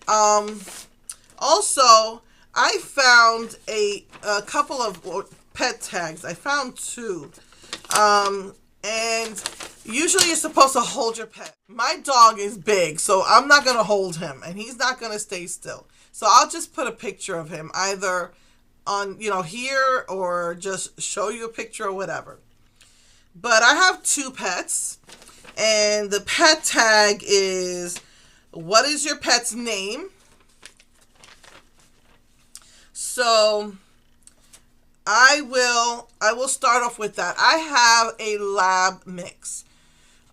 Also, I found a couple of pet tags. I found two. And usually you're supposed to hold your pet. My dog is big, so I'm not going to hold him, and he's not going to stay still. So I'll just put a picture of him either on, here, or just show you a picture or whatever. But I have two pets, and the pet tag is, what is your pet's name? So I will start off with that. I have a lab mix.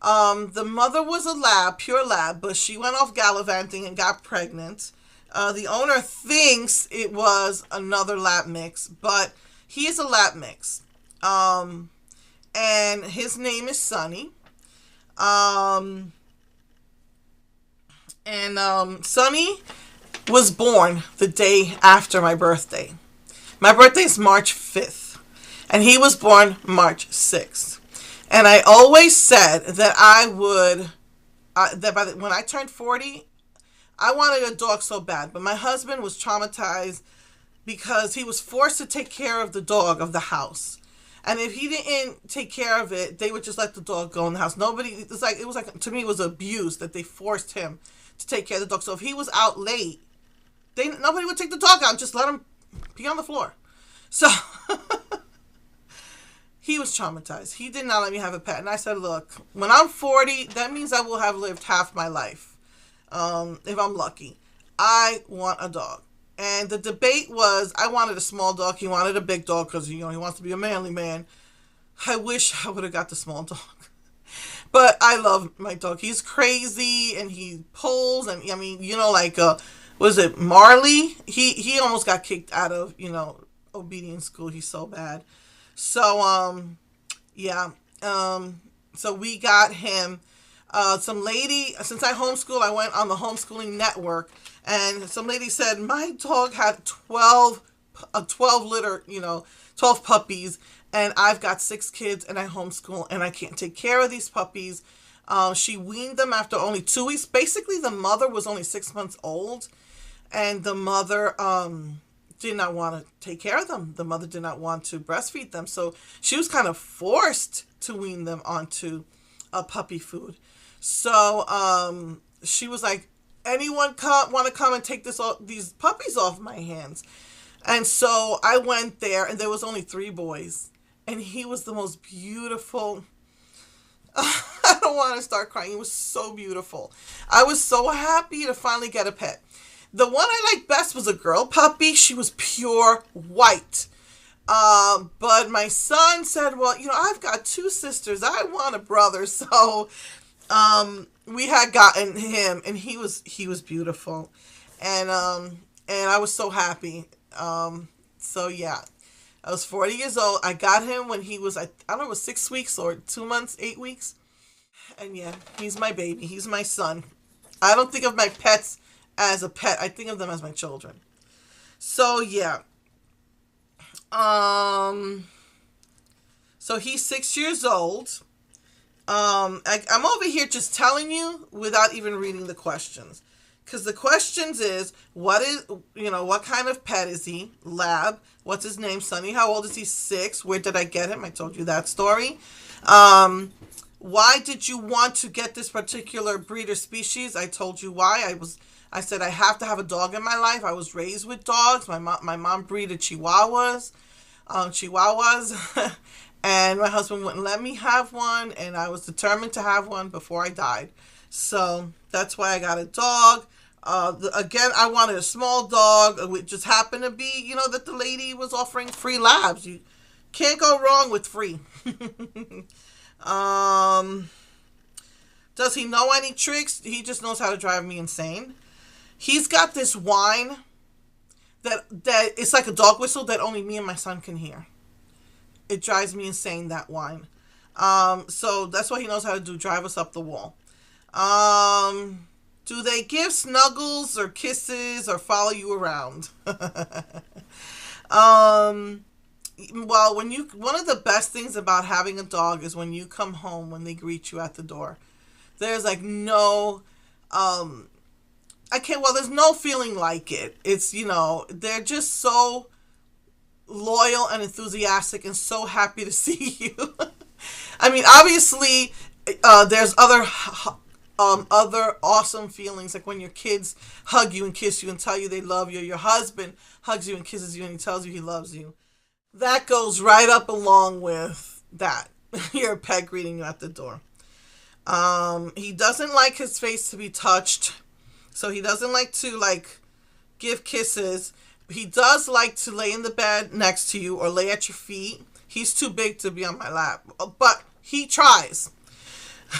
The mother was a lab, pure lab, but she went off gallivanting and got pregnant. The owner thinks it was another lab mix, but he is a lab mix. And his name is Sunny. Sunny was born the day after my birthday. My birthday is March 5th, and he was born March 6th. And I always said that I would, when I turned 40, I wanted a dog so bad. But my husband was traumatized because he was forced to take care of the dog of the house. And if he didn't take care of it, they would just let the dog go in the house. It was like, to me, it was abuse that they forced him to take care of the dog. So if he was out late, nobody would take the dog out and just let him be on the floor. So he was traumatized. He did not let me have a pet. And I said, look, when I'm 40, that means I will have lived half my life. If I'm lucky. I want a dog. And the debate was, I wanted a small dog. He wanted a big dog because, he wants to be a manly man. I wish I would have got the small dog. But I love my dog. He's crazy and he pulls. And was it Marley? He almost got kicked out of, obedience school. He's so bad. So, so we got him. Some lady, since I homeschool, I went on the homeschooling network, and some lady said my dog had 12 litter, 12 puppies, and I've got 6 kids, and I homeschool, and I can't take care of these puppies. She weaned them after only 2 weeks. Basically, the mother was only 6 months old, and the mother did not want to take care of them. The mother did not want to breastfeed them, so she was kind of forced to wean them onto puppy food. So she was like, anyone want to come and take these puppies off my hands? And so I went there, and there was only 3 boys, and he was the most beautiful. I don't want to start crying. He was so beautiful. I was so happy to finally get a pet. The one I liked best was a girl puppy. She was pure white. But my son said, well, I've got 2 sisters. I want a brother. So we had gotten him, and he was beautiful. And I was so happy. So yeah, I was 40 years old. I got him when he was, I don't know, it was 6 weeks or 2 months, 8 weeks. And yeah, he's my baby. He's my son. I don't think of my pets as a pet. I think of them as my children. So yeah. So he's 6 years old. I'm over here just telling you without even reading the questions. Because the questions is, what kind of pet is he? Lab. What's his name? Sonny. How old is he? 6. Where did I get him? I told you that story. Why did you want to get this particular breed or species? I told you why. I said I have to have a dog in my life. I was raised with dogs. My mom breeded Chihuahuas. And my husband wouldn't let me have one, and I was determined to have one before I died. So that's why I got a dog. Again, I wanted a small dog. It just happened to be, that the lady was offering free labs. You can't go wrong with free. Does he know any tricks? He just knows how to drive me insane. He's got this whine that it's like a dog whistle that only me and my son can hear. It drives me insane, that whine. So that's what he knows how to do, drive us up the wall. Do they give snuggles or kisses or follow you around? Well, one of the best things about having a dog is when you come home, when they greet you at the door. There's like no I can't, well, there's no feeling like it. It's, they're just so loyal and enthusiastic and so happy to see you. I mean, obviously, there's other awesome feelings, like when your kids hug you and kiss you and tell you they love you. Your husband hugs you and kisses you and he tells you he loves you. That goes right up along with that. Your pet greeting you at the door. He doesn't like his face to be touched, so he doesn't like to give kisses. He does like to lay in the bed next to you or lay at your feet. He's too big to be on my lap, but he tries.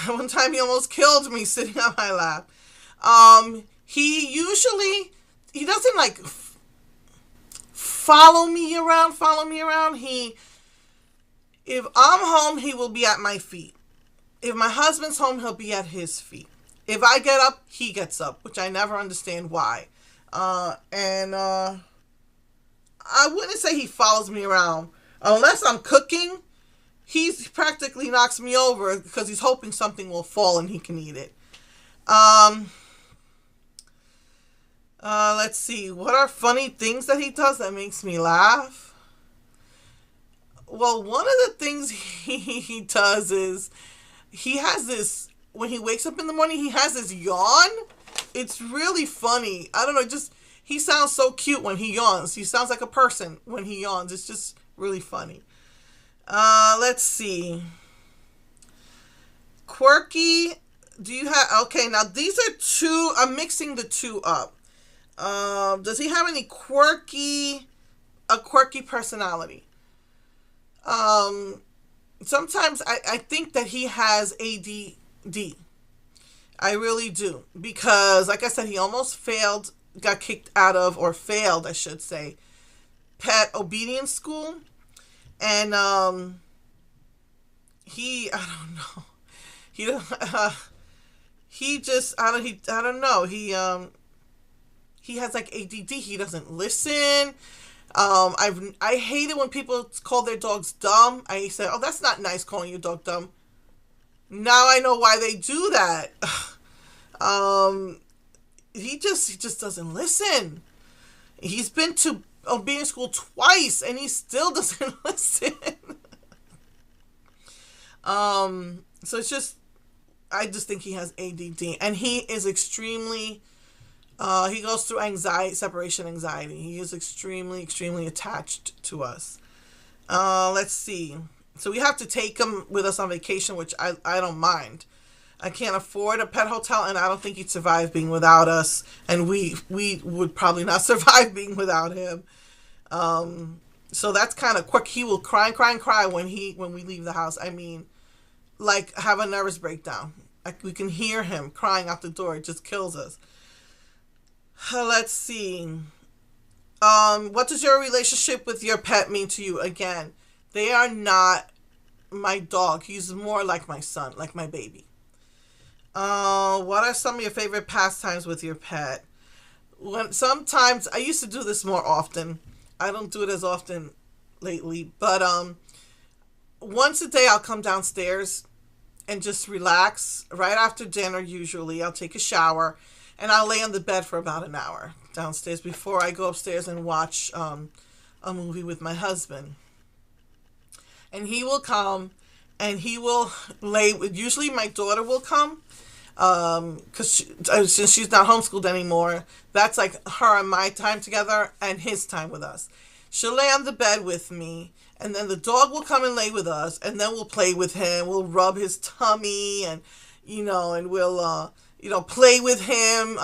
One time he almost killed me sitting on my lap. He doesn't follow me around. If I'm home, he will be at my feet. If my husband's home, he'll be at his feet. If I get up, he gets up, which I never understand why. I wouldn't say he follows me around. Unless I'm cooking, he practically knocks me over because he's hoping something will fall and he can eat it. Let's see. What are funny things that he does that makes me laugh? Well, one of the things he does is he has this, when he wakes up in the morning, he has this yawn. It's really funny. I don't know, he sounds so cute when he yawns. He sounds like a person when he yawns. It's just really funny. Let's see. Quirky. Okay, now these are two, I'm mixing the two up. Does he have any quirky personality? Sometimes I think that he has ADD. I really do. Because, like I said, he almost got kicked out of, or failed, I should say, pet obedience school. And, I don't know. I don't know. He has ADD. He doesn't listen. I hate it when people call their dogs dumb. I say, oh, that's not nice calling your dog dumb. Now I know why they do that. He just doesn't listen. He's been to obedience school twice and he still doesn't listen. So I just think he has ADD, and he is extremely, he goes through separation anxiety. He is extremely, extremely attached to us. Let's see. So we have to take him with us on vacation, which I don't mind. I can't afford a pet hotel, and I don't think he'd survive being without us. And we would probably not survive being without him. So that's kind of quick. He will cry when we leave the house. I mean, have a nervous breakdown. We can hear him crying out the door. It just kills us. Let's see. What does your relationship with your pet mean to you? Again, they are not my dog. He's more like my son, like my baby. What are some of your favorite pastimes with your pet? Sometimes, I used to do this more often. I don't do it as often lately. But once a day I'll come downstairs and just relax. Right after dinner, usually, I'll take a shower. And I'll lay on the bed for about an hour downstairs before I go upstairs and watch a movie with my husband. And he will come and he will usually my daughter will come because since she's not homeschooled anymore, that's her and my time together and his time with us. She'll lay on the bed with me, and then the dog will come and lay with us, and then we'll play with him. We'll rub his tummy and we'll play with him.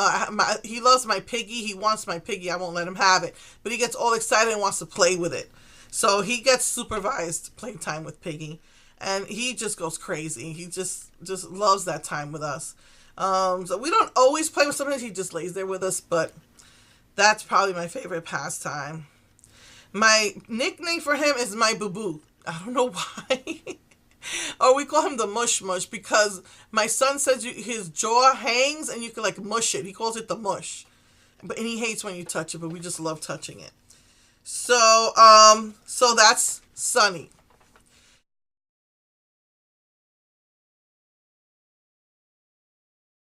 He loves my piggy. He wants my piggy. I won't let him have it. But he gets all excited and wants to play with it. So he gets supervised playtime with Piggy. And he just goes crazy. He just loves that time with us. So we don't always play with, sometimes he just lays there with us. But that's probably my favorite pastime. My nickname for him is my boo-boo. I don't know why. Or we call him the mush mush because my son says his jaw hangs and you can mush it. He calls it the mush. And he hates when you touch it, but we just love touching it. So that's Sunny.